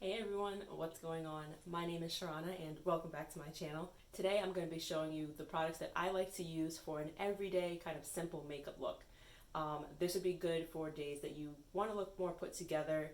Hey everyone, what's going on? My name is Sharana and welcome back to my channel. Today I'm going to be showing you the products that I like to use for an everyday kind of simple makeup look. This would be good for days that you want to look more put together.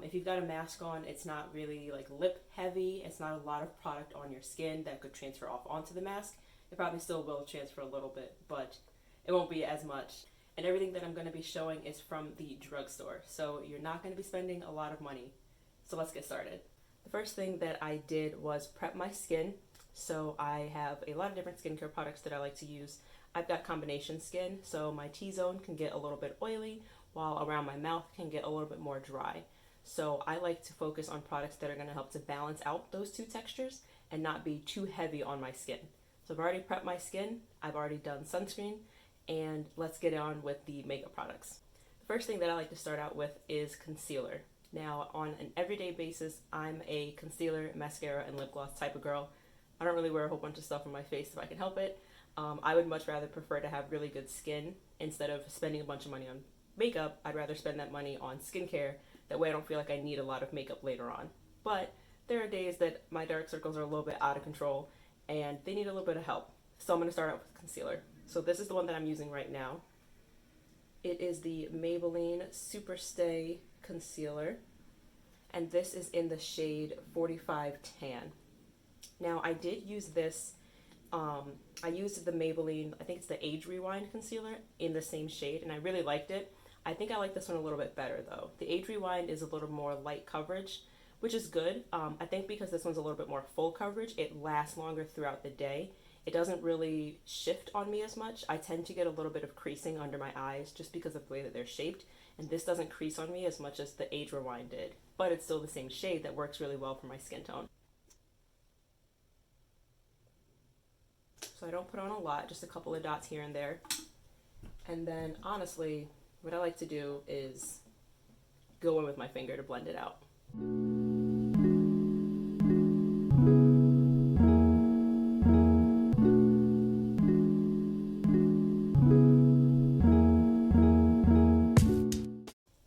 If you've got a mask on, it's not really like lip heavy. It's not a lot of product on your skin that could transfer off onto the mask. It probably still will transfer a little bit, but it won't be as much. And everything that I'm going to be showing is from the drugstore, so you're not going to be spending a lot of money. So let's get started. The first thing that I did was prep my skin. So I have a lot of different skincare products that I like to use. I've got combination skin, so my T-zone can get a little bit oily, while around my mouth can get a little bit more dry. So I like to focus on products that are going to help to balance out those two textures and not be too heavy on my skin. So I've already prepped my skin, I've already done sunscreen, and let's get on with the makeup products. The first thing that I like to start out with is concealer. Now, on an everyday basis, I'm a concealer, mascara, and lip gloss type of girl. I don't really wear a whole bunch of stuff on my face if I can help it. I would much rather prefer to have really good skin instead of spending a bunch of money on makeup. I'd rather spend that money on skincare. That way I don't feel like I need a lot of makeup later on. But there are days that my dark circles are a little bit out of control and they need a little bit of help. So I'm going to start out with concealer. So this is the one that I'm using right now. It is the Maybelline Super Stay Concealer, and this is in the shade 45 Tan. Now I did use this, I used the Maybelline, I think it's the Age Rewind concealer in the same shade, and I really liked it. I think I like this one a little bit better though. The Age Rewind is a little more light coverage, which is good. I think because this one's a little bit more full coverage, it lasts longer throughout the day. It doesn't really shift on me as much. I tend to get a little bit of creasing under my eyes just because of the way that they're shaped, and this doesn't crease on me as much as the Age Rewind did, but it's still the same shade that works really well for my skin tone. So I don't put on a lot, just a couple of dots here and there. And then honestly, what I like to do is go in with my finger to blend it out.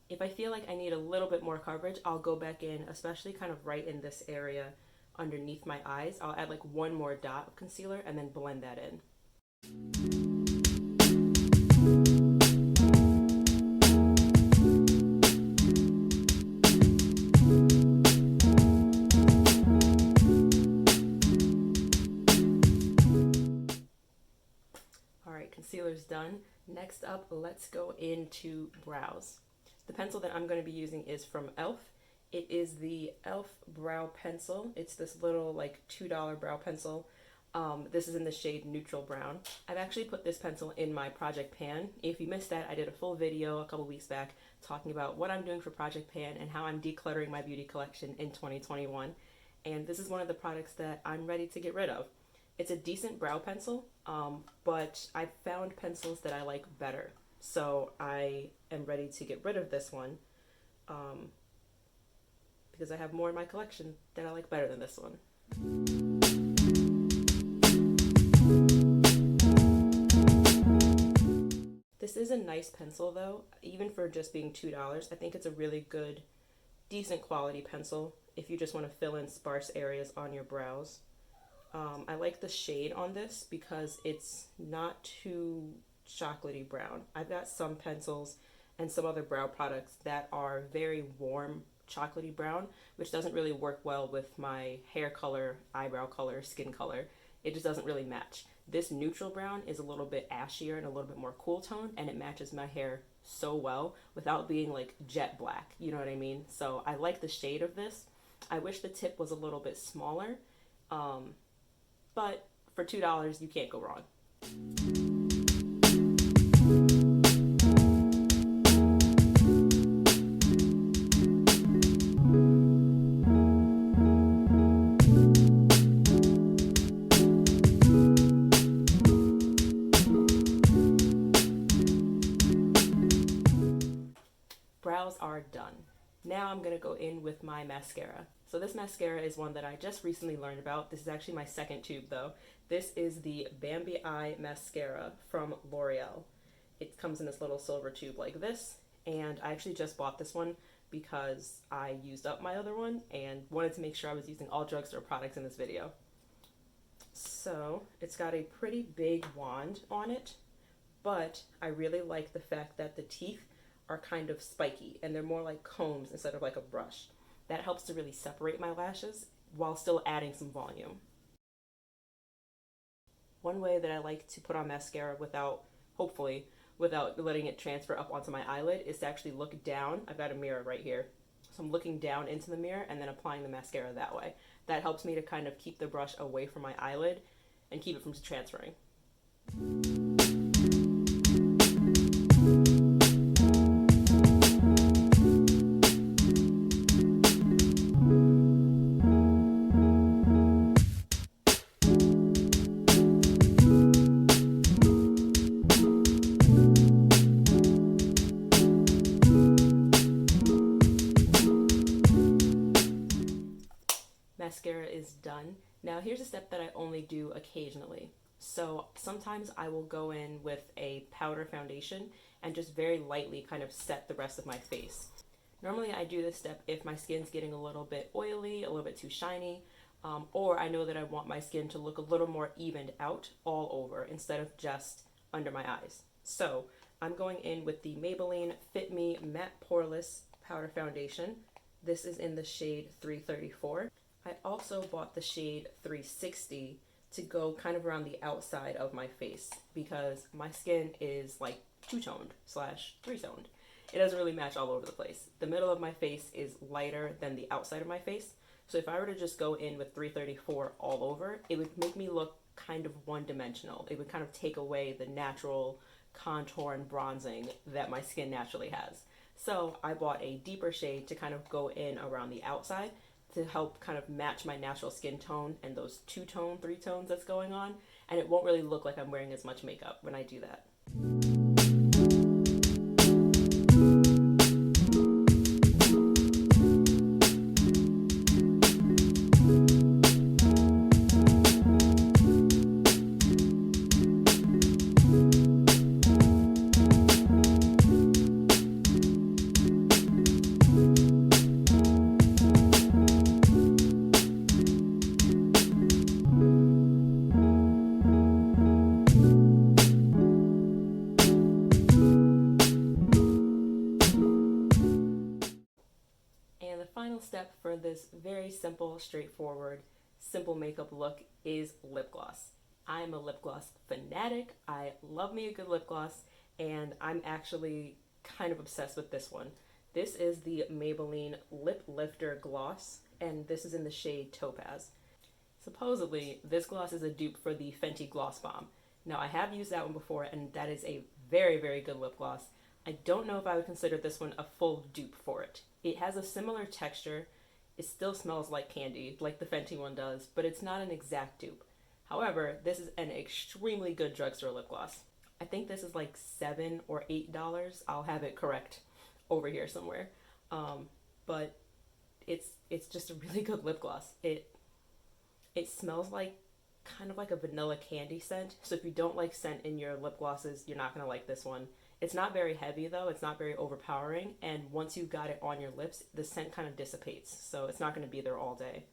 If I feel like I need a little bit more coverage, I'll go back in, especially kind of right in this area underneath my eyes. I'll add like one more dot of concealer and then blend that in. Alright, concealer's done. Next up, let's go into brows. The pencil that I'm going to be using is from e.l.f. It is the e.l.f. Brow Pencil. It's this little like $2 brow pencil. This is in the shade Neutral Brown. I've actually put this pencil in my Project Pan. If you missed that, I did a full video a couple weeks back talking about what I'm doing for Project Pan and how I'm decluttering my beauty collection in 2021. And this is one of the products that I'm ready to get rid of. It's a decent brow pencil, but I found pencils that I like better. So I am ready to get rid of this one because I have more in my collection that I like better than this one. This is a nice pencil though, even for just being $2. I think it's a really good, decent quality pencil if you just want to fill in sparse areas on your brows. I like the shade on this because it's not too chocolatey brown. I've got some pencils and some other brow products that are very warm chocolatey brown, which doesn't really work well with my hair color, eyebrow color, skin color. It just doesn't really match. This neutral brown is a little bit ashier and a little bit more cool tone, and it matches my hair so well without being like jet black, you know what I mean? So I like the shade of this. I wish the tip was a little bit smaller, but for $2 you can't go wrong. Brows are done. Now I'm going to go in with my mascara. So this mascara is one that I just recently learned about. This is actually my second tube though. This is the Bambi Eye Mascara from L'Oreal. It comes in this little silver tube like this, and I actually just bought this one because I used up my other one and wanted to make sure I was using all drugstore products in this video. So it's got a pretty big wand on it, but I really like the fact that the teeth are kind of spiky and they're more like combs instead of like a brush. That helps to really separate my lashes while still adding some volume. One way that I like to put on mascara hopefully, without letting it transfer up onto my eyelid is to actually look down. I've got a mirror right here. So I'm looking down into the mirror and then applying the mascara that way. That helps me to kind of keep the brush away from my eyelid and keep it from transferring. Mascara is done. Now here's a step that I only do occasionally. So sometimes I will go in with a powder foundation and just very lightly kind of set the rest of my face. Normally I do this step if my skin's getting a little bit oily, a little bit too shiny, or I know that I want my skin to look a little more evened out all over instead of just under my eyes. So I'm going in with the Maybelline Fit Me Matte Poreless Powder Foundation. This is in the shade 334. I also bought the shade 360 to go kind of around the outside of my face because my skin is like two-toned / three-toned. It doesn't really match all over the place. The middle of my face is lighter than the outside of my face. So if I were to just go in with 334 all over, it would make me look kind of one-dimensional. It would kind of take away the natural contour and bronzing that my skin naturally has. So I bought a deeper shade to kind of go in around the outside to help kind of match my natural skin tone and those two-tone, three-tones that's going on, and it won't really look like I'm wearing as much makeup when I do that. And the final step for this very simple, straightforward, simple makeup look is lip gloss. I'm a lip gloss fanatic. I love me a good lip gloss, and I'm actually kind of obsessed with this one. This is the Maybelline Lip Lifter Gloss, and this is in the shade Topaz. Supposedly, this gloss is a dupe for the Fenty Gloss Bomb. Now, I have used that one before, and that is a very, very good lip gloss. I don't know if I would consider this one a full dupe for it. It has a similar texture. It still smells like candy, like the Fenty one does, but it's not an exact dupe. However, this is an extremely good drugstore lip gloss. I think this is like $7 or $8. I'll have it correct over here somewhere. But it's just a really good lip gloss. It smells like kind of like a vanilla candy scent. So if you don't like scent in your lip glosses, you're not gonna like this one. It's not very heavy though, it's not very overpowering, and once you've got it on your lips, the scent kind of dissipates, so it's not gonna be there all day.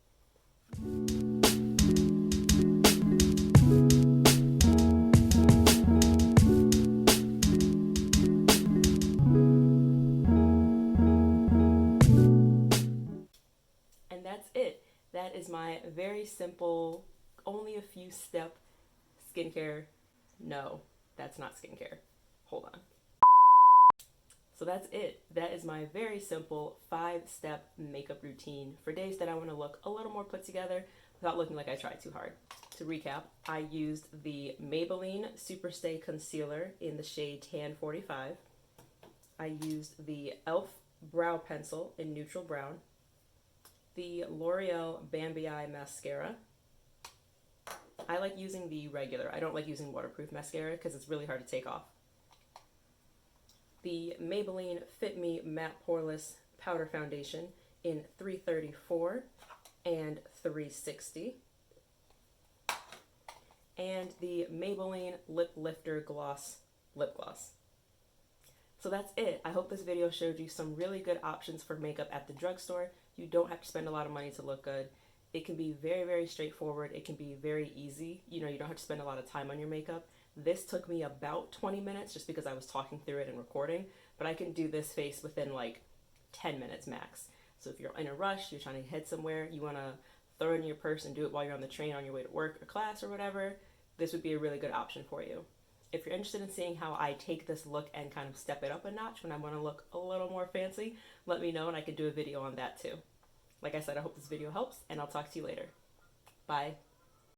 And that's it. That is my very simple, only a few step skincare. No, that's not skincare. Hold on. So that's it. That is my very simple 5-step makeup routine for days that I want to look a little more put together without looking like I tried too hard. To recap, I used the Maybelline Superstay Concealer in the shade Tan 45. I used the e.l.f. Brow Pencil in Neutral Brown. The L'Oreal Bambi Eye Mascara. I like using the regular. I don't like using waterproof mascara because it's really hard to take off. The Maybelline Fit Me Matte Poreless Powder Foundation in 334 and 360. And the Maybelline Lip Lifter Gloss Lip Gloss. So that's it. I hope this video showed you some really good options for makeup at the drugstore. You don't have to spend a lot of money to look good. It can be very, very straightforward. It can be very easy. You know, you don't have to spend a lot of time on your makeup. This took me about 20 minutes just because I was talking through it and recording, but I can do this face within like 10 minutes max. So if you're in a rush, you're trying to head somewhere, you want to throw it in your purse and do it while you're on the train on your way to work or class or whatever, this would be a really good option for you. If you're interested in seeing how I take this look and kind of step it up a notch when I want to look a little more fancy, let me know and I can do a video on that too. Like I said, I hope this video helps, and I'll talk to you later. Bye.